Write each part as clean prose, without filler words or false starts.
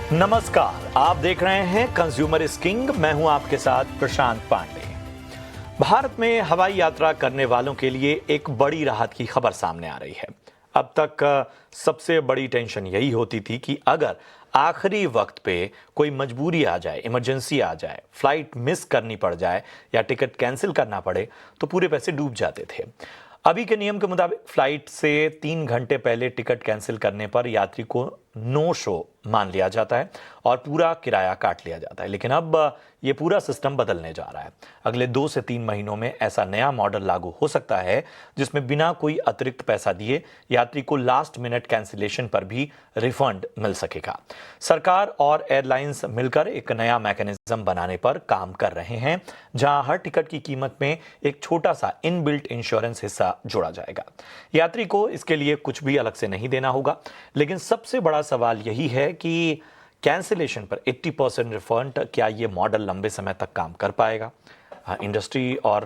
नमस्कार, आप देख रहे हैं कंज्यूमर इज किंग। मैं हूं आपके साथ प्रशांत पांडे। भारत में हवाई यात्रा करने वालों के लिए एक बड़ी राहत की खबर सामने आ रही है। अब तक सबसे बड़ी टेंशन यही होती थी कि अगर आखिरी वक्त पे कोई मजबूरी आ जाए, इमरजेंसी आ जाए, फ्लाइट मिस करनी पड़ जाए या टिकट कैंसिल करना पड़े तो पूरे पैसे डूब जाते थे। अभी के नियम के मुताबिक फ्लाइट से 3 घंटे पहले टिकट कैंसिल करने पर यात्री को नो शो मान लिया जाता है और पूरा किराया काट लिया जाता है। लेकिन अब ये पूरा सिस्टम बदलने जा रहा है। अगले 2 से 3 महीनों में ऐसा नया मॉडल लागू हो सकता है जिसमें बिना कोई अतिरिक्त पैसा दिए यात्री को लास्ट मिनट कैंसिलेशन पर भी रिफंड मिल सकेगा। सरकार और एयरलाइंस मिलकर एक नया मैकेनिज्म बनाने पर काम कर रहे हैं, जहां हर टिकट की कीमत में एक छोटा सा इनबिल्ट इंश्योरेंस हिस्सा जोड़ा जाएगा। यात्री को इसके लिए कुछ भी अलग से नहीं देना होगा। लेकिन सबसे बड़ा सवाल यही है कि कैंसिलेशन पर 80% रिफंड, क्या ये मॉडल लंबे समय तक काम कर पाएगा? इंडस्ट्री और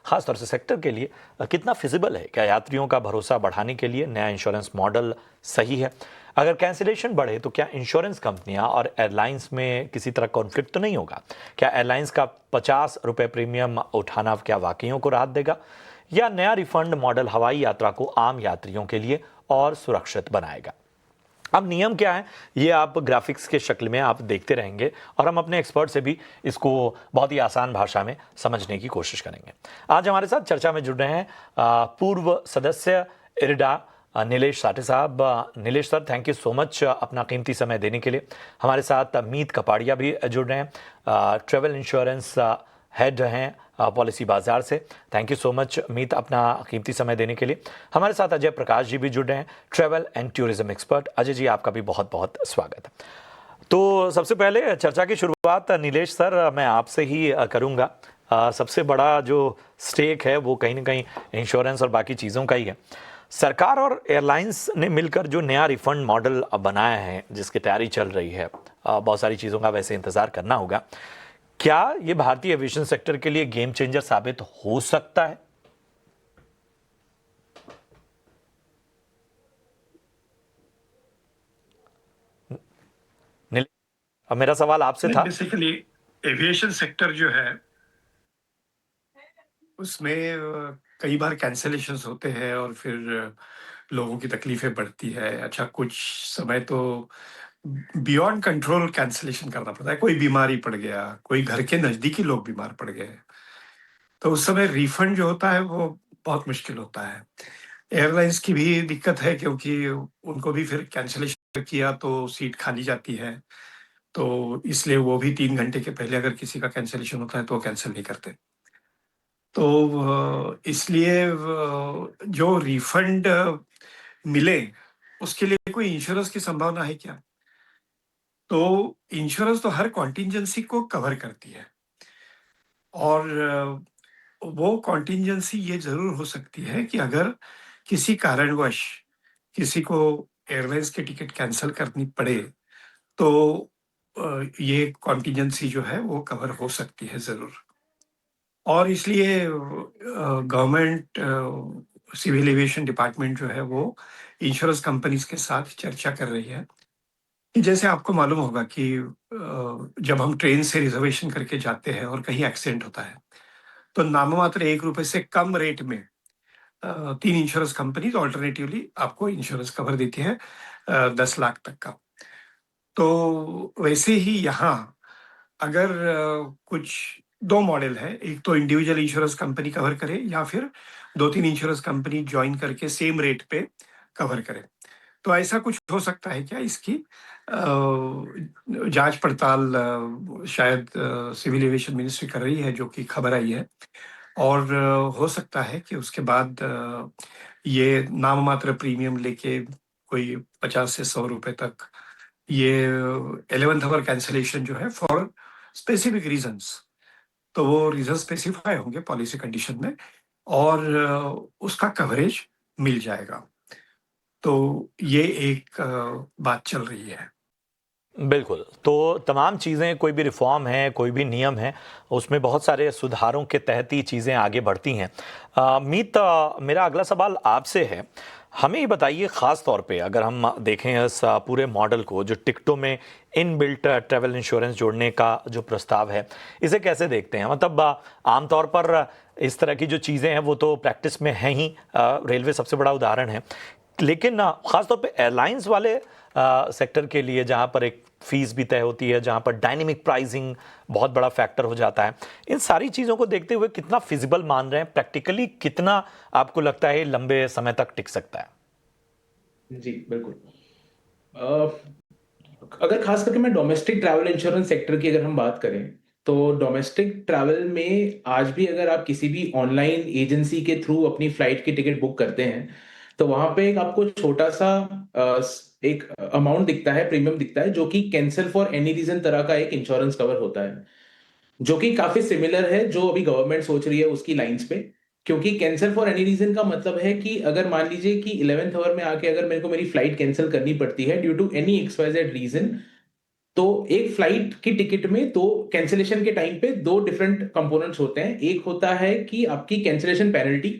ख़ासतौर से सेक्टर के लिए कितना फिजिबल है? क्या यात्रियों का भरोसा बढ़ाने के लिए नया इंश्योरेंस मॉडल सही है? अगर कैंसिलेशन बढ़े तो क्या इंश्योरेंस कंपनियां और एयरलाइंस में किसी तरह कॉन्फ्लिक्ट तो नहीं होगा? क्या एयरलाइंस का 50 रुपये प्रीमियम उठाना क्या वाकईयों को राहत देगा, या नया रिफंड मॉडल हवाई यात्रा को आम यात्रियों के लिए और सुरक्षित बनाएगा? अब नियम क्या है ये आप ग्राफिक्स के शक्ल में आप देखते रहेंगे और हम अपने एक्सपर्ट से भी इसको बहुत ही आसान भाषा में समझने की कोशिश करेंगे। आज हमारे साथ चर्चा में जुड़ रहे हैं पूर्व सदस्य इरिडा नीलेश साठे साहब। Nilesh sir, thank you so much अपना कीमती समय देने के लिए। हमारे साथ मीत कपाड़िया भी जुड़ रहे हैं, ट्रेवल इंश्योरेंस हेड हैं पॉलिसी बाजार से। थैंक यू सो मच मीत अपना कीमती समय देने के लिए। हमारे साथ अजय प्रकाश जी भी जुड़ रहे हैं, travel and tourism expert. Ajay ji, आपका भी बहुत बहुत स्वागत। तो सबसे पहले चर्चा की शुरुआत नीलेश सर मैं आपसे ही करूंगा। सबसे बड़ा जो स्टेक है वो कहीं ना कहीं इंश्योरेंस और बाकी चीज़ों का ही है। सरकार और एयरलाइंस ने मिलकर जो नया रिफंड मॉडल बनाया है, जिसकी तैयारी चल रही है, बहुत सारी चीज़ों का वैसे इंतज़ार करना होगा। क्या ये भारतीय एविएशन सेक्टर के लिए गेम चेंजर साबित हो सकता है? अब मेरा सवाल आपसे नहीं, था। बेसिकली एविएशन सेक्टर जो है उसमें कई बार कैंसलेशंस होते हैं और फिर लोगों की तकलीफें बढ़ती है। अच्छा, कुछ समय तो बियॉन्ड कंट्रोल कैंसलेशन करना पड़ता है। कोई बीमारी पड़ गया, कोई घर के नजदीकी लोग बीमार पड़ गए, तो उस समय रिफंड जो होता है वो बहुत मुश्किल होता है। एयरलाइंस की भी दिक्कत है क्योंकि उनको भी फिर कैंसलेशन किया तो सीट खाली जाती है, तो इसलिए वो भी 3 घंटे के पहले अगर किसी का कैंसलेशन होता है तो वो कैंसिल नहीं करते। तो इसलिए जो रिफंड मिले उसके लिए कोई इंश्योरेंस की संभावना है क्या? तो इंश्योरेंस तो हर कॉन्टिजेंसी को कवर करती है और वो कॉन्टिजेंसी ये ज़रूर हो सकती है कि अगर किसी कारणवश किसी को एयरलाइंस की टिकट कैंसल करनी पड़े, तो ये कॉन्टिजेंसी जो है वो कवर हो सकती है ज़रूर। और इसलिए गवर्नमेंट सिविल एविएशन डिपार्टमेंट जो है वो इंश्योरेंस कंपनीज के साथ चर्चा कर रही है कि जैसे आपको मालूम होगा कि जब हम ट्रेन से रिजर्वेशन करके जाते हैं और कहीं एक्सीडेंट होता है, तो नाममात्र 1 रुपए से कम रेट में 3 इंश्योरेंस कंपनीज ऑल्टरनेटिवली आपको इंश्योरेंस कवर देती है 10 लाख तक का। तो वैसे ही यहाँ अगर कुछ 2 मॉडल है, एक तो इंडिविजुअल इंश्योरेंस कंपनी कवर करे या फिर 2-3 इंश्योरेंस कंपनी जॉइन करके सेम रेट पे कवर करे। तो ऐसा कुछ हो सकता है क्या? इसकी जाँच पड़ताल शायद सिविल एविएशन मिनिस्ट्री कर रही है, जो कि खबर आई है। और हो सकता है कि उसके बाद ये नाममात्र प्रीमियम लेके कोई 50 से 100 रुपए तक ये 11th आवर कैंसलेशन जो है फॉर स्पेसिफिक रीजंस, तो वो रीजन स्पेसिफाई होंगे पॉलिसी कंडीशन में और उसका कवरेज मिल जाएगा। तो ये एक बात चल रही है। बिल्कुल। तो तमाम चीज़ें, कोई भी रिफ़ॉर्म है, कोई भी नियम है, उसमें बहुत सारे सुधारों के तहत ही चीज़ें आगे बढ़ती हैं। मीत, मेरा अगला सवाल आपसे है। हमें ये बताइए, ख़ास तौर पे अगर हम देखें इस पूरे मॉडल को, जो टिकटों में इनबिल्ट ट्रैवल इंश्योरेंस जोड़ने का जो प्रस्ताव है, इसे कैसे देखते हैं? मतलब आम तौर पर इस तरह की जो चीज़ें हैं, वो तो प्रैक्टिस में हैं ही। रेलवे सबसे बड़ा उदाहरण है। लेकिन ख़ास तौर पे एयरलाइंस वाले सेक्टर के लिए, जहां पर एक फीस भी तय होती है, जहां पर डायनेमिक प्राइसिंग बहुत बड़ा फैक्टर हो जाता है, इन सारी चीज़ों को देखते हुए कितना फिजिबल मान रहे हैं प्रैक्टिकली? कितना आपको लगता है लंबे समय तक टिक सकता है? जी, बिल्कुल। अगर खास करके मैं डोमेस्टिक ट्रैवल इंश्योरेंस सेक्टर की अगर हम बात करें, तो डोमेस्टिक ट्रैवल में आज भी अगर आप किसी भी ऑनलाइन एजेंसी के थ्रू अपनी फ्लाइट की टिकट बुक करते हैं, तो वहाँ पे एक आपको छोटा-सा एक अमाउंट दिखता है, प्रीमियम दिखता है, जो कि कैंसल फॉर एनी रीज़न तरह का एक इंश्योरेंस कवर होता है। जो कि काफ़ी सिमिलर है जो अभी गवर्नमेंट सोच रही है उसकी लाइन्स पे। क्योंकि कैंसल फॉर एनी रीज़न का मतलब है कि अगर मान लीजिए कि 11th आवर में आके अगर मेरे को मेरी फ्लाइट कैंसल करनी पड़ती है due to any XYZ reason, तो एक फ्लाइट की टिकट में 2 कैंसलेशन के टाइम पे 2 डिफरेंट कंपोनेंट्स होते हैं। एक होता है कि आपकी कैंसलेशन पेनल्टी,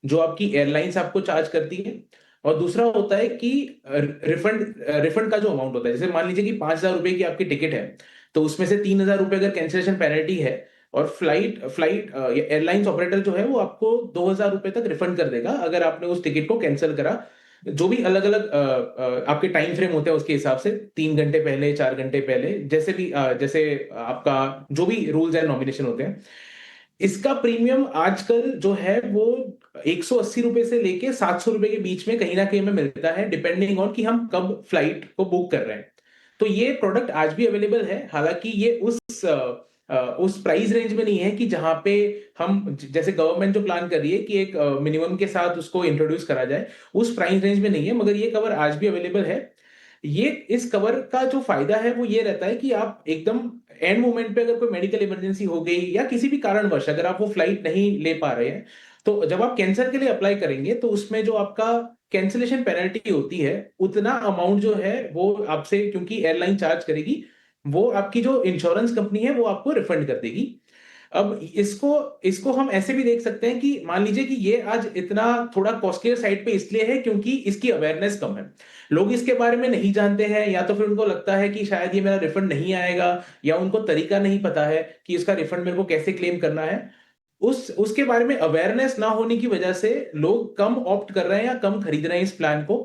जो आपकी एयरलाइन्स आपको चार्ज करती है, और दूसरा होता है कि रिफंड का जो अमाउंट होता है। जैसे मान लीजिए कि ₹5000 की आपकी टिकट है, तो उसमें से ₹3000 अगर कैंसलेशन पेनल्टी है, और फ्लाइट फ्लाइट एयरलाइन्स ऑपरेटर जो है वो आपको ₹2000 तक रिफंड कर देगा अगर आपने उस टिकट को कैंसल करा। जो भी अलग-अलग आपके टाइम फ्रेम होते हैं उसके हिसाब से 3 घंटे पहले, 4 घंटे पहले, जैसे भी जैसे आपका जो भी रूल्स एंड नॉमिनेशन होते हैं। इसका प्रीमियम आजकल जो है वो ₹180 से लेके ₹700 के बीच में कहीं न कहीं हमें मिलता है, डिपेंडिंग ऑन कि हम कब फ्लाइट को बुक कर रहे हैं। तो ये प्रोडक्ट आज भी अवेलेबल है, हालाँकि ये उस प्राइस रेंज में नहीं है कि जहाँ पे हम जैसे गवर्नमेंट जो प्लान कर रही है कि एक मिनिमम के साथ उसको इंट्रोड्यूस करा जाए, उस प्राइस रेंज में नहीं है, मगर ये कवर आज भी अवेलेबल है। ये इस कवर का जो फ़ायदा है वो ये रहता है कि आप एकदम एंड मोमेंट पे अगर कोई मेडिकल इमरजेंसी हो गई या किसी भी कारणवश अगर आप वो फ्लाइट नहीं ले पा रहे हैं, तो जब आप कैंसल के लिए अप्लाई करेंगे तो उसमें जो आपका कैंसलेशन पेनल्टी होती है, उतना अमाउंट जो है वो आपसे, क्योंकि एयरलाइन चार्ज करेगी, वो आपकी जो इंश्योरेंस कंपनी है वो आपको रिफंड कर देगी। अब इसको इसको हम ऐसे भी देख सकते हैं कि मान लीजिए कि ये आज इतना थोड़ा कॉस्टलियर साइड पे इसलिए है क्योंकि इसकी अवेयरनेस कम है। लोग इसके बारे में नहीं जानते हैं, या तो फिर उनको लगता है कि शायद ये मेरा रिफंड नहीं आएगा, या उनको तरीका नहीं पता है कि इसका रिफंड मेरे को कैसे क्लेम करना है। उसके बारे में अवेयरनेस ना होने की वजह से लोग कम ऑप्ट कर रहे हैं या कम खरीद रहे हैं इस प्लान को।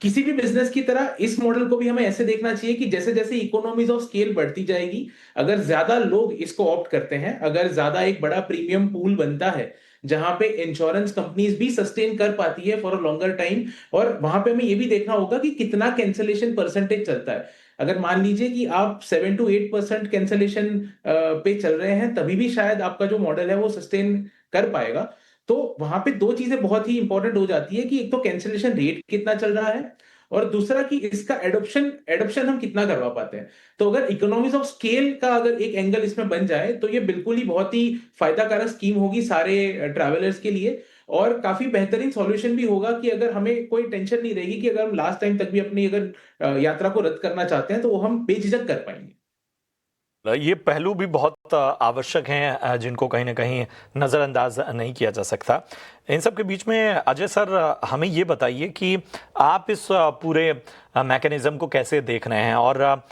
किसी भी बिज़नेस की तरह इस मॉडल को भी हमें ऐसे देखना चाहिए कि जैसे-जैसे इकोनॉमीज़ ऑफ स्केल बढ़ती जाएगी, अगर ज़्यादा लोग इसको ऑप्ट करते हैं, अगर ज़्यादा एक बड़ा प्रीमियम पूल बनता है, जहाँ पे इंश्योरेंस कंपनीज़ भी सस्टेन कर पाती है फॉर अ लॉन्गर टाइम, और वहाँ पे हमें ये भी देखना होगा कि कितना कैंसलेशन परसेंटेज चलता है। अगर मान लीजिए कि आप 7 टू 8% कैंसलेशन पे चल रहे हैं, तभी भी शायद आपका जो मॉडल है वो सस्टेन कर पाएगा। तो वहाँ पे 2 चीज़ें बहुत ही इम्पोर्टेंट हो जाती है कि एक तो कैंसलेशन रेट कितना चल रहा है, और दूसरा कि इसका एडॉप्शन हम कितना करवा पाते हैं। तो अगर इकोनॉमीज़ ऑफ स्केल का अगर एक एंगल इसमें बन जाए, तो ये बिल्कुल ही बहुत ही फ़ायदा कारक स्कीम होगी सारे ट्रैवलर्स के लिए, और काफ़ी बेहतरीन सॉल्यूशन भी होगा कि अगर हमें कोई टेंशन नहीं रहेगी कि अगर हम लास्ट टाइम तक भी अपनी अगर यात्रा को रद्द करना चाहते हैं, तो वो हम बेझिझक कर पाएँगे। ये पहलू भी बहुत आवश्यक हैं, जिनको कहीं न कहीं नज़रअंदाज नहीं किया जा सकता। इन सब के बीच में अजय सर, हमें ये बताइए कि आप इस पूरे मैकेनिज़्म को कैसे देख रहे हैं? और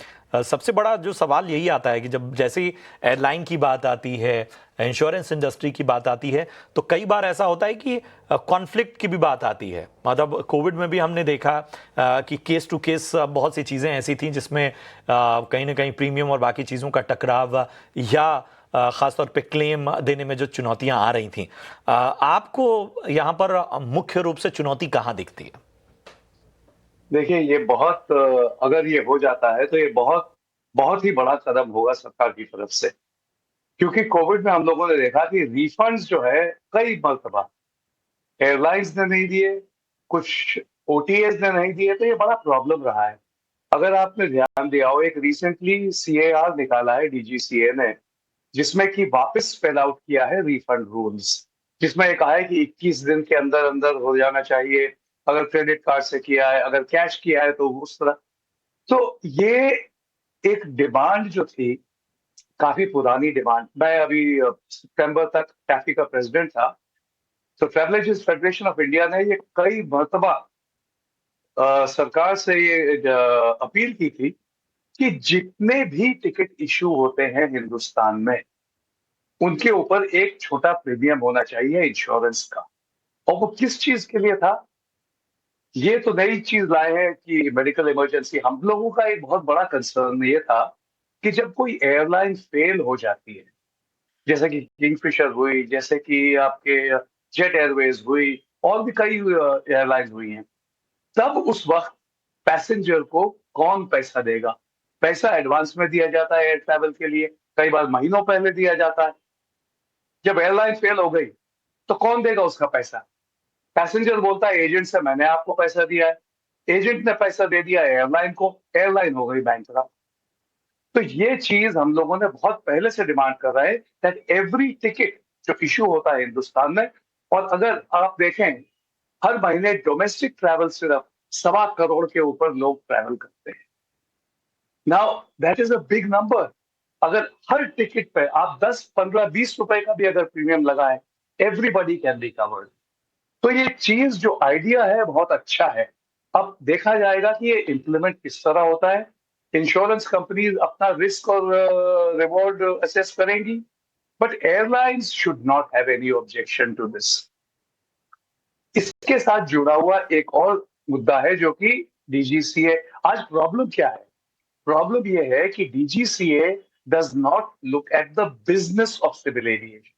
सबसे बड़ा जो सवाल यही आता है कि जब जैसे ही एयरलाइन की बात आती है, इंश्योरेंस इंडस्ट्री की बात आती है, तो कई बार ऐसा होता है कि कॉन्फ्लिक्ट की भी बात आती है। मतलब कोविड में भी हमने देखा कि केस टू केस बहुत सी चीज़ें ऐसी थीं जिसमें कहीं ना कहीं प्रीमियम और बाकी चीज़ों का टकराव, या ख़ास तौर पे क्लेम देने में जो चुनौतियां आ रही थीं, आपको यहाँ पर मुख्य रूप से चुनौती कहाँ दिखती है? देखिए ये बहुत अगर ये हो जाता है तो ये बहुत बहुत ही बड़ा कदम होगा सरकार की तरफ से, क्योंकि कोविड में हम लोगों ने देखा कि रिफंड्स जो है कई मर्तबा एयरलाइंस ने नहीं दिए, कुछ ओटीएस ने नहीं दिए, तो ये बड़ा प्रॉब्लम रहा है। अगर आपने ध्यान दिया हो, एक रिसेंटली सीएआर निकाला है डीजीसीए ने, जिसमें कि वापस स्पेल आउट किया है रिफंड रूल्स, जिसमें ये कहा है कि 21 दिन के अंदर अंदर हो जाना चाहिए, अगर क्रेडिट कार्ड से किया है, अगर कैश किया है तो उस तरह। तो ये एक डिमांड जो थी, काफी पुरानी डिमांड। मैं अभी सितंबर तक टैफी का प्रेसिडेंट था, तो travel agents federation of India ने ये कई मर्तबा सरकार से ये अपील की थी कि जितने भी टिकट इशू होते हैं हिंदुस्तान में, उनके ऊपर एक छोटा प्रीमियम होना चाहिए इंश्योरेंस का। और वो किस चीज के लिए था? ये तो नई चीज लाए हैं कि मेडिकल इमरजेंसी। हम लोगों का एक बहुत बड़ा कंसर्न ये था कि जब कोई एयरलाइन फेल हो जाती है, जैसे कि किंगफिशर हुई, जैसे कि आपके जेट एयरवेज हुई, और भी कई एयरलाइंस हुई हैं, तब उस वक्त पैसेंजर को कौन पैसा देगा? पैसा एडवांस में दिया जाता है एयर ट्रैवल के लिए, कई बार महीनों पहले दिया जाता है। जब एयरलाइन फेल हो गई तो कौन देगा उसका पैसा? पैसेंजर बोलता है एजेंट से मैंने आपको पैसा दिया है, एजेंट ने पैसा दे दिया एयरलाइन को, एयरलाइन हो गई बैंकरप्ट। तो ये चीज हम लोगों ने बहुत पहले से डिमांड कर रहे हैं दैट एवरी टिकट जो इशू होता है हिंदुस्तान में, और अगर आप देखें हर महीने डोमेस्टिक ट्रैवल सिर्फ 1.25 करोड़ के ऊपर लोग ट्रैवल करते हैं। Now that is a big number. अगर हर टिकट पे आप 10, 15, 20 रुपए का भी अगर प्रीमियम लगाएं, एवरीबॉडी कैन बी कवर्ड। तो ये चीज जो आइडिया है बहुत अच्छा है। अब देखा जाएगा कि ये इम्प्लीमेंट किस तरह होता है। इंश्योरेंस कंपनीज अपना रिस्क और रिवॉर्ड असेस करेंगी, but airlines should not have any objection to this. इसके साथ जुड़ा हुआ एक और मुद्दा है जो कि डीजीसीए। आज प्रॉब्लम क्या है? प्रॉब्लम यह है कि DGCA does not look at the business of civil aviation.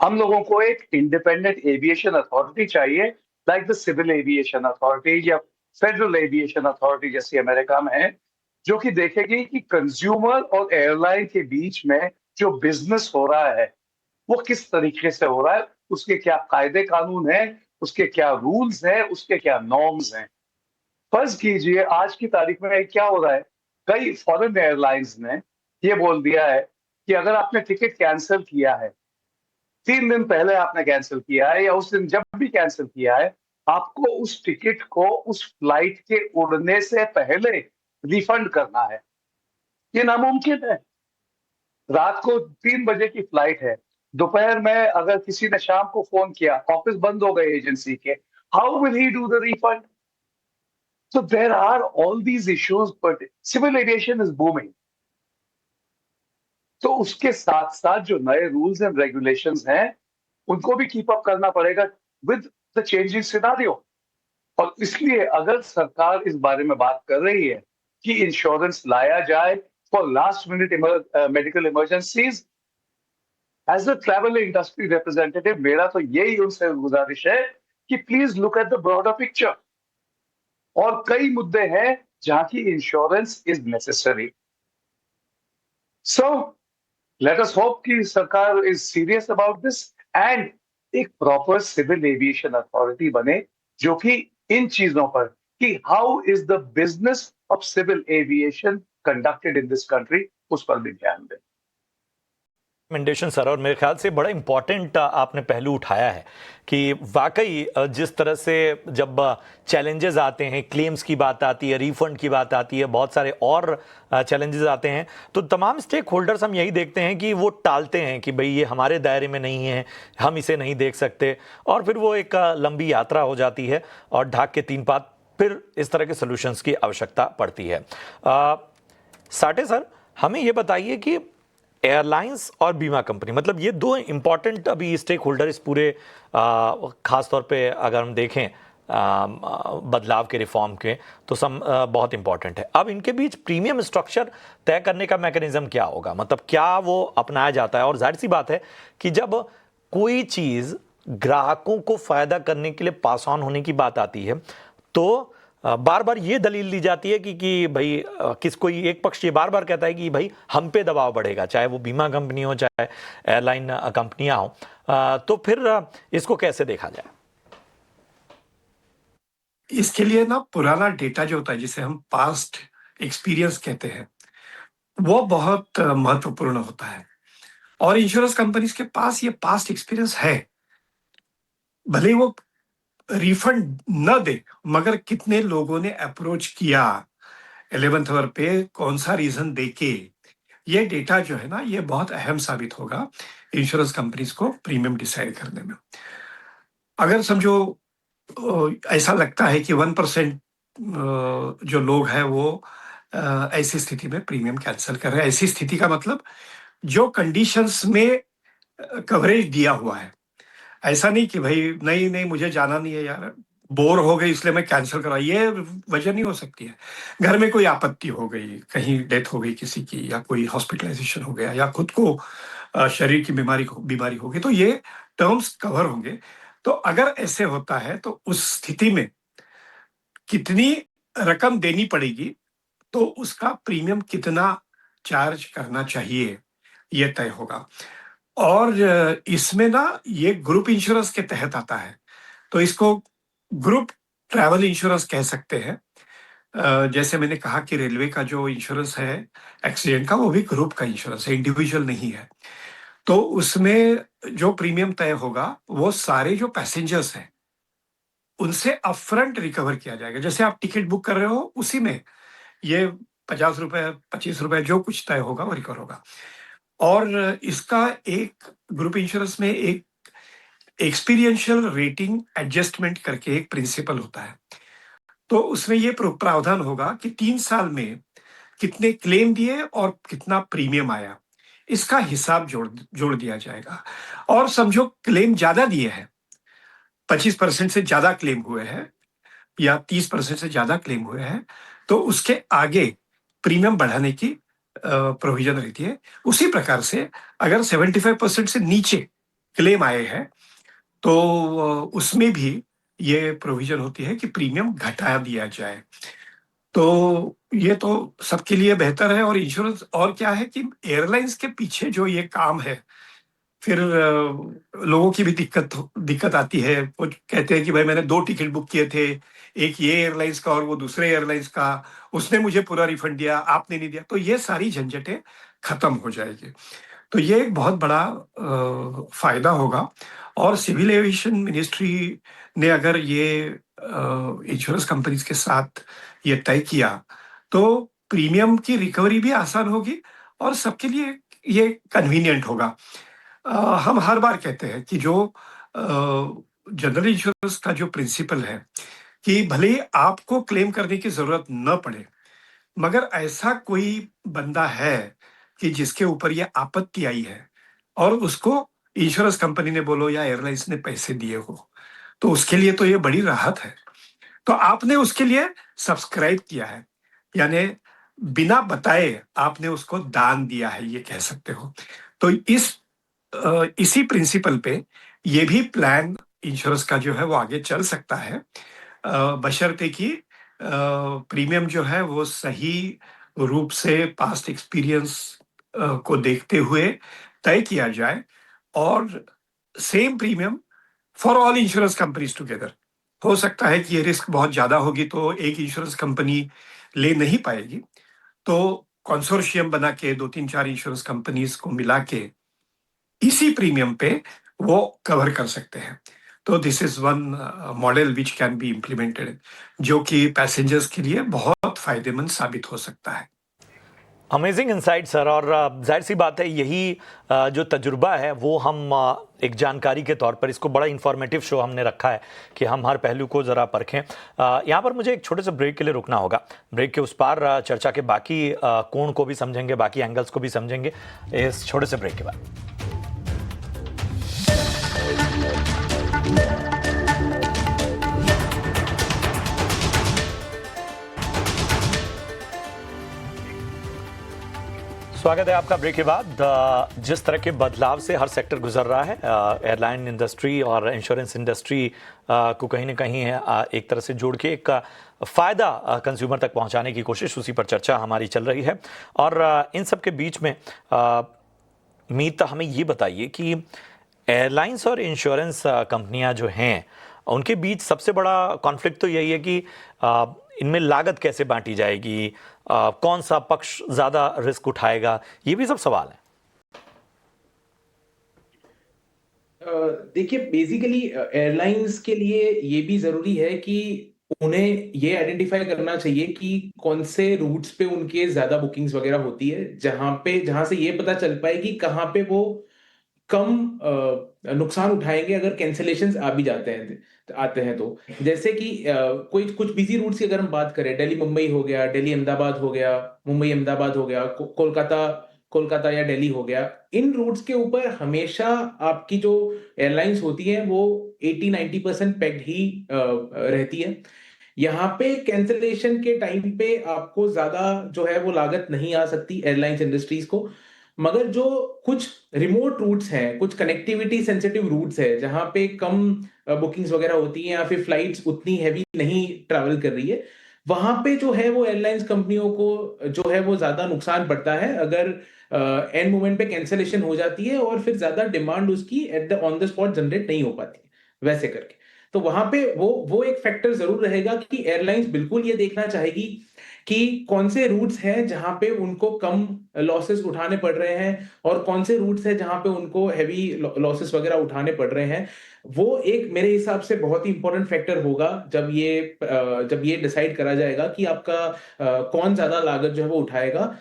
हम लोगों को एक इंडिपेंडेंट एविएशन अथॉरिटी चाहिए, like the civil aviation authority या फेडरल एविएशन अथॉरिटी जैसी अमेरिका में है, जो कि देखेगी कि कंज्यूमर और एयरलाइन के बीच में जो बिजनेस हो रहा है वो किस तरीके से हो रहा है, उसके क्या कायदे कानून है, उसके क्या रूल्स हैं, उसके क्या नॉर्म्स हैं। फर्ज कीजिए आज की तारीख में क्या हो रहा है, कई फॉरेन एयरलाइंस ने ये बोल दिया है कि अगर आपने टिकट कैंसिल किया है, 3 दिन पहले आपने कैंसिल किया है या उस दिन जब भी कैंसिल किया है, आपको उस टिकट को उस फ्लाइट के उड़ने से पहले रिफंड करना है। ये नामुमकिन है। रात को 3 बजे की फ्लाइट है, दोपहर में अगर किसी ने शाम को फोन किया, ऑफिस बंद हो गए एजेंसी के, how will he do the refund? So there are all these issues, but civil aviation is booming. तो उसके साथ साथ जो नए रूल्स एंड रेगुलेशंस हैं, उनको भी कीप अप करना पड़ेगा विद द चेंजिंग सिनारियो। और इसलिए अगर सरकार इस बारे में बात कर रही है कि इंश्योरेंस लाया जाए for last minute medical emergencies, as a travel industry representative मेरा तो यही उनसे गुजारिश है कि please look at the broader picture. और कई मुद्दे हैं जहां की insurance is necessary. So let us hope कि सरकार is serious about this and एक प्रॉपर सिविल एविएशन अथॉरिटी बने जो कि इन चीजों पर कि how is the business of civil aviation conducted in this country, उस पर भी ध्यान दें। रिकमेंडेशन सर, और मेरे ख्याल से बड़ा इंपॉर्टेंट आपने पहलू उठाया है कि वाकई जिस तरह से जब चैलेंजेस आते हैं, क्लेम्स की बात आती है, रिफंड की बात आती है, बहुत सारे और चैलेंजेस आते हैं, तो तमाम स्टेक होल्डर्स हम यही देखते हैं कि वो टालते हैं कि भाई ये हमारे दायरे में नहीं है, हम इसे नहीं देख सकते, और फिर वो एक लंबी यात्रा हो जाती है और ढाक के 3 पात फिर इस तरह के सोल्यूशंस की आवश्यकता पड़ती है। साटे सर, हमें ये बताइए कि एयरलाइंस और बीमा कंपनी, मतलब ये दो इंपॉर्टेंट अभी स्टेक होल्डर इस पूरे खास तौर पे अगर हम देखें बदलाव के रिफॉर्म के, तो बहुत इंपॉर्टेंट है। अब इनके बीच प्रीमियम स्ट्रक्चर तय करने का मैकेनिज्म क्या होगा, मतलब क्या वो अपनाया जाता है? और जाहिर सी बात है कि जब कोई चीज़ ग्राहकों को फायदा करने के लिए पास ऑन होने की बात आती है तो बार बार ये दलील दी जाती है कि भाई कोई एक पक्ष ये बार बार कहता है कि भाई हम पे दबाव बढ़ेगा, चाहे वो बीमा कंपनी हो चाहे एयरलाइन कंपनियां हो, तो फिर इसको कैसे देखा जाए? इसके लिए ना पुराना डेटा जो होता है, जिसे हम पास्ट एक्सपीरियंस कहते हैं, वो बहुत महत्वपूर्ण होता है। और इंश्योरेंस कंपनीज के पास ये पास्ट एक्सपीरियंस है। भले ही वो रिफंड न दे, मगर कितने लोगों ने अप्रोच किया, 11th आवर पे कौन सा रीजन देके, ये डेटा जो है ना, ये बहुत अहम साबित होगा इंश्योरेंस कंपनीज को प्रीमियम डिसाइड करने में। अगर समझो ऐसा लगता है कि 1% जो लोग हैं वो ऐसी स्थिति में प्रीमियम कैंसिल कर रहे हैं। ऐसी स्थिति का मतलब जो कंडीशंस में कवरेज दिया हुआ है। ऐसा नहीं कि भाई नहीं नहीं मुझे जाना नहीं है यार, बोर हो गई इसलिए मैं कैंसिल करा, ये वजह नहीं हो सकती है। घर में कोई आपत्ति हो गई, कहीं डेथ हो गई किसी की, या कोई हॉस्पिटलाइजेशन हो गया, या खुद को शरीर की बीमारी हो गई, तो ये टर्म्स कवर होंगे। तो अगर ऐसे होता है तो उस स्थिति में कितनी रकम देनी पड़ेगी, तो उसका प्रीमियम कितना चार्ज करना चाहिए, ये तय होगा। और इसमें ना ये ग्रुप इंश्योरेंस के तहत आता है, तो इसको ग्रुप ट्रैवल इंश्योरेंस कह सकते हैं। जैसे मैंने कहा कि रेलवे का जो इंश्योरेंस है एक्सीडेंट का, वो भी ग्रुप का इंश्योरेंस है, इंडिविजुअल नहीं है। तो उसमें जो प्रीमियम तय होगा वो सारे जो पैसेंजर्स हैं उनसे अपफ्रंट रिकवर किया जाएगा। जैसे आप टिकट बुक कर रहे हो उसी में ये 50 रुपए 25 रुपए जो कुछ तय होगा वो रिकवर होगा। और इसका एक ग्रुप इंश्योरेंस में एक एक्सपीरियंशियल रेटिंग एडजस्टमेंट करके एक प्रिंसिपल होता है। तो उसमें ये प्रावधान होगा कि 3 साल में कितने क्लेम दिए और कितना प्रीमियम आया, इसका हिसाब जोड़ दिया जाएगा। और समझो क्लेम ज्यादा दिए हैं, 25% से ज्यादा क्लेम हुए हैं या 30% से ज्यादा क्लेम हुए हैं, तो उसके आगे प्रीमियम बढ़ाने की प्रोविजन रहती है। उसी प्रकार से अगर 75% से नीचे क्लेम आए हैं तो उसमें भी ये प्रोविजन होती है कि प्रीमियम घटा दिया जाए। तो ये तो सबके लिए बेहतर है। और इंश्योरेंस और क्या है कि एयरलाइंस के पीछे जो ये काम है, फिर लोगों की भी दिक्कत आती है। वो कहते हैं कि भाई मैंने 2 टिकट बुक किए थे, एक ये एयरलाइंस का और वो दूसरे एयरलाइंस का, उसने मुझे पूरा रिफंड दिया, आपने नहीं दिया। तो ये सारी झंझटें खत्म हो जाएगी। तो ये एक बहुत बड़ा फायदा होगा। और सिविल एविएशन मिनिस्ट्री ने अगर ये इंश्योरेंस कंपनीज के साथ ये तय किया तो प्रीमियम की रिकवरी भी आसान होगी और सबके लिए ये कन्वीनियंट होगा। हम हर बार कहते हैं कि जो जनरल इंश्योरेंस का जो प्रिंसिपल है कि भले ही आपको क्लेम करने की जरूरत न पड़े, मगर ऐसा कोई बंदा है कि जिसके ऊपर ये आपत्ति आई है और उसको इंश्योरेंस कंपनी ने बोलो या एयरलाइंस ने पैसे दिए हो, तो उसके लिए तो ये बड़ी राहत है। तो आपने उसके लिए सब्सक्राइब किया है, यानी बिना बताए आपने उसको दान दिया है, ये कह सकते हो। तो इसी प्रिंसिपल पे ये भी प्लान इंश्योरेंस का जो है वो आगे चल सकता है, बशर्ते कि प्रीमियम जो है वो सही रूप से पास्ट एक्सपीरियंस को देखते हुए तय किया जाए और same premium for all insurance companies together. हो सकता है कि ये रिस्क बहुत ज्यादा होगी तो एक इंश्योरेंस कंपनी ले नहीं पाएगी, तो कंसोर्शियम बना के 2 3 4 इंश्योरेंस कंपनीज को मिला के इसी प्रीमियम पे वो कवर कर सकते हैं। तो this is one model which can be implemented, जो कि पैसेंजर्स के लिए बहुत फायदेमंद साबित हो सकता है। Amazing insight sir. और जाहिर सी बात है यही जो तजुर्बा है वो हम एक जानकारी के तौर पर, इसको बड़ा इंफॉर्मेटिव शो हमने रखा है कि हम हर पहलू को ज़रा परखें। यहाँ पर मुझे एक छोटे से ब्रेक के लिए रुकना होगा। ब्रेक के उस पार चर्चा के बाकी कोण को भी समझेंगे, बाकी एंगल्स को भी समझेंगे इस छोटे से ब्रेक के बाद। स्वागत है आपका ब्रेक के बाद। जिस तरह के बदलाव से हर सेक्टर गुजर रहा है, एयरलाइन इंडस्ट्री और इंश्योरेंस इंडस्ट्री को कहीं ना कहीं एक तरह से जोड़ के एक फ़ायदा कंज्यूमर तक पहुंचाने की कोशिश, उसी पर चर्चा हमारी चल रही है। और इन सब के बीच में मीत हमें ये बताइए कि एयरलाइंस और इंश्योरेंस कंपनियां जो हैं उनके बीच सबसे बड़ा कॉन्फ्लिक्ट तो यही है कि इनमें लागत कैसे बांटी जाएगी, कौन सा पक्ष ज़्यादा रिस्क उठाएगा, ये भी सब सवाल है। देखिए, बेसिकली एयरलाइंस के लिए ये भी जरूरी है कि उन्हें ये आइडेंटिफाई करना चाहिए कि कौन से रूट्स पे उनके ज्यादा बुकिंग्स वगैरह होती है, जहां से ये पता चल पाए कि कहाँ पे वो कम नुकसान उठाएंगे अगर कैंसिलेशंस आ भी जाते हैं आते हैं तो। जैसे कि कोई कुछ बिजी रूट्स की अगर हम बात करें, दिल्ली मुंबई हो गया, दिल्ली अहमदाबाद हो गया, मुंबई अहमदाबाद हो गया, कोलकाता कोलकाता या दिल्ली हो गया, इन रूट्स के ऊपर हमेशा आपकी जो एयरलाइंस होती है वो 80-90% पैक्ड ही रहती है। यहाँ पे कैंसिलेशन के टाइम पे आपको ज्यादा जो है वो लागत नहीं आ सकती एयरलाइंस इंडस्ट्रीज को। मगर जो कुछ रिमोट रूट्स हैं, कुछ कनेक्टिविटी सेंसिटिव रूट्स है जहां पे कम बुकिंग्स वगैरह होती हैं या फिर फ्लाइट्स उतनी हैवी नहीं ट्रैवल कर रही है, वहां पे जो है वो एयरलाइंस कंपनियों को जो है वो ज्यादा नुकसान पड़ता है अगर एंड मोमेंट पे कैंसिलेशन हो जाती है और फिर ज्यादा डिमांड उसकी at the on the spot generate नहीं हो पाती है वैसे करके। तो वहां पे वो एक फैक्टर जरूर रहेगा कि एयरलाइंस बिल्कुल ये देखना चाहेगी कि कौन से रूट्स हैं जहां पे उनको कम लॉसेस उठाने पड़ रहे हैं और कौन से रूट्स हैं जहां पे उनको हैवी लॉसेस वगैरह उठाने पड़ रहे हैं। वो एक मेरे हिसाब से बहुत ही इंपॉर्टेंट फैक्टर होगा जब ये डिसाइड करा जाएगा कि आपका कौन ज्यादा लागत जो है वो उठाएगा।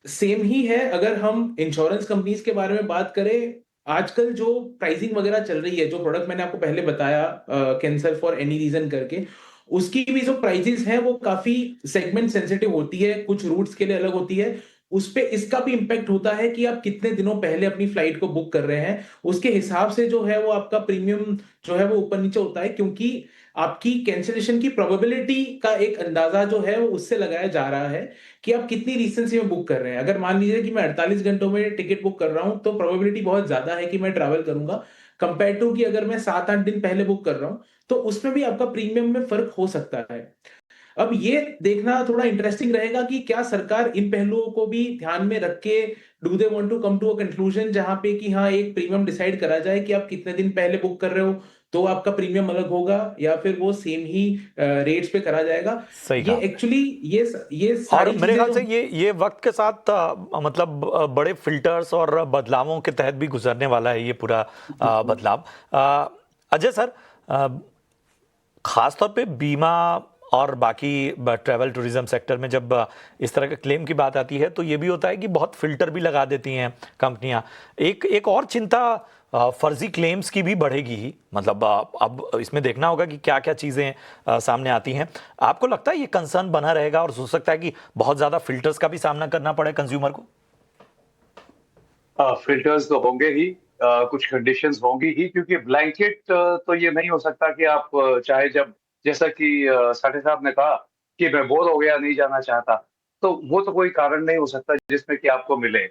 सेम ही है अगर हम इंश्योरेंस कंपनीज के बारे में बात करें। आजकल जो प्राइसिंग वगैरह चल रही है, जो प्रोडक्ट मैंने आपको पहले बताया कैंसर फॉर एनी रीजन करके, उसकी भी जो प्राइसेस हैं वो काफी सेगमेंट सेंसिटिव होती है, कुछ रूट्स के लिए अलग होती है। उस पे इसका भी इंपैक्ट होता है कि आप कितने दिनों पहले अपनी फ्लाइट को बुक कर रहे हैं, उसके हिसाब से जो है वो आपका प्रीमियम जो है वो ऊपर नीचे होता है, क्योंकि आपकी कैंसिलेशन की प्रोबेबिलिटी का एक अंदाजा जो है वो उससे लगाया जा रहा है कि आप कितनी रिसेंसी में बुक कर रहे हैं। अगर मान लीजिए कि मैं 48 घंटों में टिकट बुक कर रहा हूं तो प्रोबेबिलिटी बहुत ज्यादा है कि मैं ट्रैवल करूंगा, कंपेयर टू कि अगर मैं 7-8 दिन पहले बुक कर रहा हूं तो उसमें भी आपका प्रीमियम में फर्क हो सकता है। अब ये देखना थोड़ा इंटरेस्टिंग रहेगा कि क्या सरकार इन पहलुओं को भी ध्यान में रख के do they want to come to a conclusion जहां पे कि हाँ एक प्रीमियम डिसाइड करा जाए कि आप कितने दिन पहले बुक कर रहे हो तो आपका प्रीमियम अलग होगा, या फिर वो सेम ही रेट्स पे करा जाएगा। सही ये कहा। एक्चुअली ये और सारी मेरे चीजें ख्याल जो से ये वक्त के साथ मतलब बड़े फिल्टर्स और बदलावों के तहत भी गुजरने वाला है ये पूरा बदलाव। अजय सर, खास तौर पे बीमा और बाकी ट्रैवल टूरिज्म सेक्टर में जब इस तरह के क्लेम की बात आती है तो ये भी होता है कि बहुत फिल्टर भी लगा देती हैं कंपनियां। एक और चिंता फर्जी क्लेम्स की भी बढ़ेगी ही। मतलब अब इसमें देखना होगा कि क्या क्या चीज़ें सामने आती हैं। आपको लगता है ये कंसर्न बना रहेगा और हो सकता है कि बहुत ज़्यादा फिल्टर्स का भी सामना करना पड़े कंज्यूमर को? फिल्टर्स तो होंगे ही, कुछ कंडीशंस होंगी ही, क्योंकि ब्लैंकेट तो ये नहीं हो सकता कि आप चाहे जब, जैसा कि साठे साहब ने कहा कि मैं बोर हो गया नहीं जाना चाहता, तो वो तो कोई कारण नहीं हो सकता जिसमें कि आपको मिले।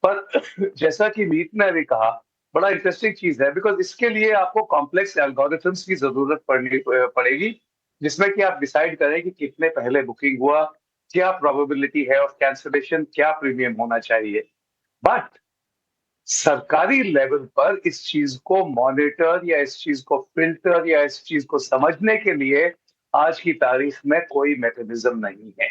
पर जैसा कि मीत ने अभी कहा, बड़ा इंटरेस्टिंग चीज है, बिकॉज इसके लिए आपको कॉम्प्लेक्स एल्गोरिथम्स की जरूरत पड़ेगी, जिसमें कि आप डिसाइड करें कि कितने पहले बुकिंग हुआ, क्या प्रोबेबिलिटी है ऑफ कैंसिलेशन, क्या प्रीमियम होना चाहिए। बट सरकारी लेवल पर इस चीज को मॉनिटर या इस चीज को फिल्टर या इस चीज को समझने के लिए आज की तारीख में कोई मैकेनिज्म नहीं है।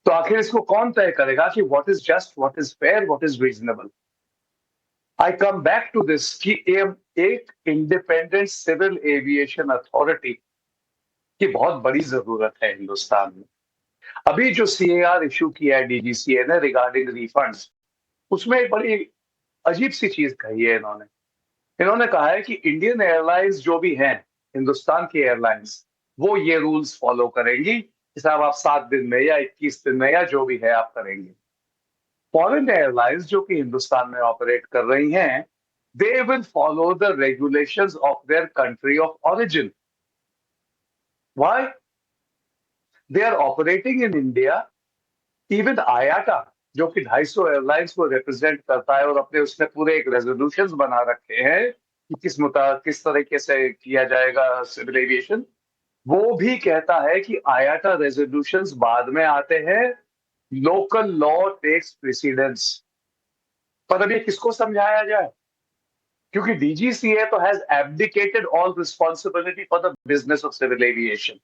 तो आखिर इसको कौन तय करेगा कि what is just, what is fair, what is reasonable? I come back to this कि एक इंडिपेंडेंट सिविल एविएशन अथॉरिटी की बहुत बड़ी जरूरत है हिंदुस्तान में। अभी जो सीएआर इशू किया है डीजीसीए ने रिगार्डिंग रिफंड्स, उसमें एक बड़ी अजीब सी चीज कही है इन्होंने कहा है कि इंडियन एयरलाइंस जो भी हैं, हिंदुस्तान की एयरलाइंस, वो ये रूल्स फॉलो करेंगी कि साहब आप 7 दिन में या 21 दिन में या जो भी है आप करेंगे। फॉरेन एयरलाइंस जो कि हिंदुस्तान में ऑपरेट कर रही हैं, they will follow the regulations of their country of origin. Why? They are operating in India. Even IATA जो कि 250 एयरलाइंस को रिप्रेजेंट करता है और अपने उसने पूरे एक रेजोल्यूशंस बना रखे हैं कि किस तरीके से किया जाएगा सिविल एविएशन, वो भी कहता है कि आयाटा रेजोल्यूशंस बाद में आते हैं, लोकल लॉ टेक्स प्रेसिडेंस। पर अब ये किसको समझाया जाए, क्योंकि डीजीसीए तो has abdicated all responsibility for the business of civil aviation.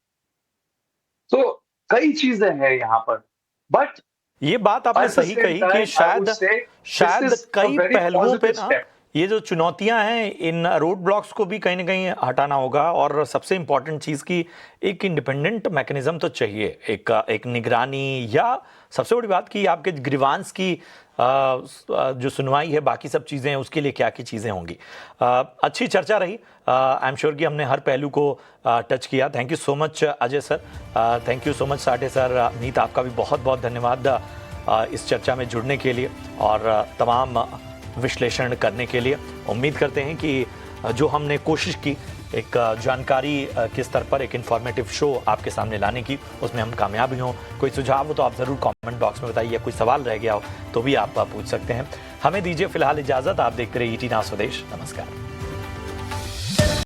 तो कई चीजें हैं यहां पर, बट ये बात आपने at the सही same कही कि time, I would say this शायद is a कई very पहलुओं पे positive ना step. ये जो चुनौतियां हैं, इन रोड ब्लॉक्स को भी कहीं ना कहीं हटाना होगा, और सबसे इम्पॉर्टेंट चीज़ की एक इंडिपेंडेंट मैकेनिज्म तो चाहिए, एक निगरानी, या सबसे बड़ी बात कि आपके ग्रीवांस की जो सुनवाई है, बाकी सब चीज़ें हैं, उसके लिए क्या चीज़ें होंगी। अच्छी चर्चा रही। आई एम श्योर कि हमने हर पहलू को टच किया। Thank you so much Ajay sir, thank you so much Sathe sir. नीत, आपका भी बहुत बहुत धन्यवाद इस चर्चा में जुड़ने के लिए और तमाम विश्लेषण करने के लिए। उम्मीद करते हैं कि जो हमने कोशिश की एक जानकारी के स्तर पर एक इन्फॉर्मेटिव शो आपके सामने लाने की, उसमें हम कामयाब ही हों। कोई सुझाव हो तो आप ज़रूर कमेंट बॉक्स में बताइए, कोई सवाल रह गया हो तो भी आप पूछ सकते हैं। हमें दीजिए फिलहाल इजाज़त। आप देखते रहिए ET नाउ स्वदेश। नमस्कार।